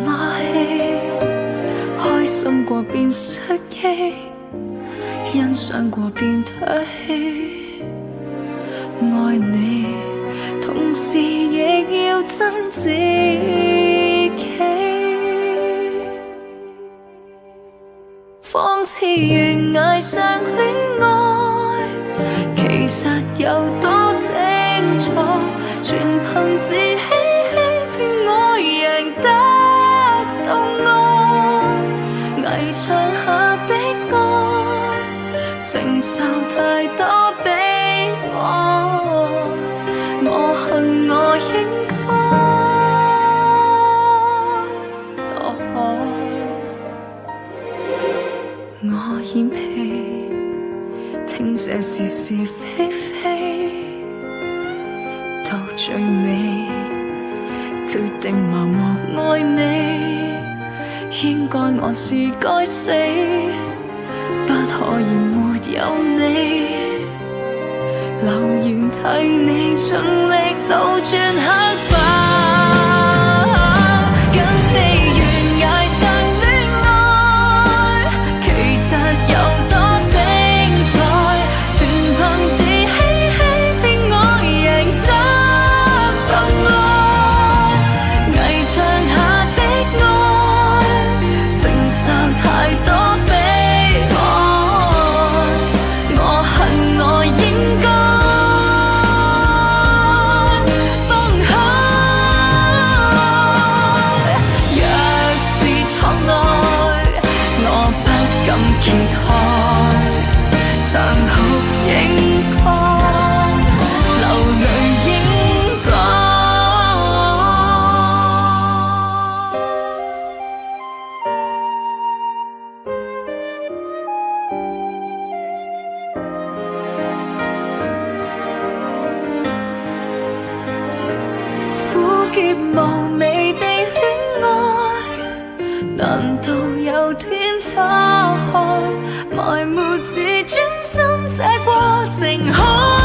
馬戲，開心過便失憶，欣賞過便唾棄。愛你，同時亦要真自己。仿似懸崖上戀愛，其實有多精彩，全憑自欺騙我贏得到愛。危牆下的愛，承受太多悲哀，我恨我應該多好。我嫌棄聽這是是非非，到最尾決定盲目愛你，應該我是該死，不可以沒有你。留言替你盡力倒轉黑白，跟你懸崖上戀愛，其實有多精彩，全憑自欺騙我贏得到愛。危牆下的愛，承受太多悲哀，我恨我應該揭開殘酷影光，流淚應該。苦澀無味地戀愛，難道有天花開，埋沒自尊心這過程海。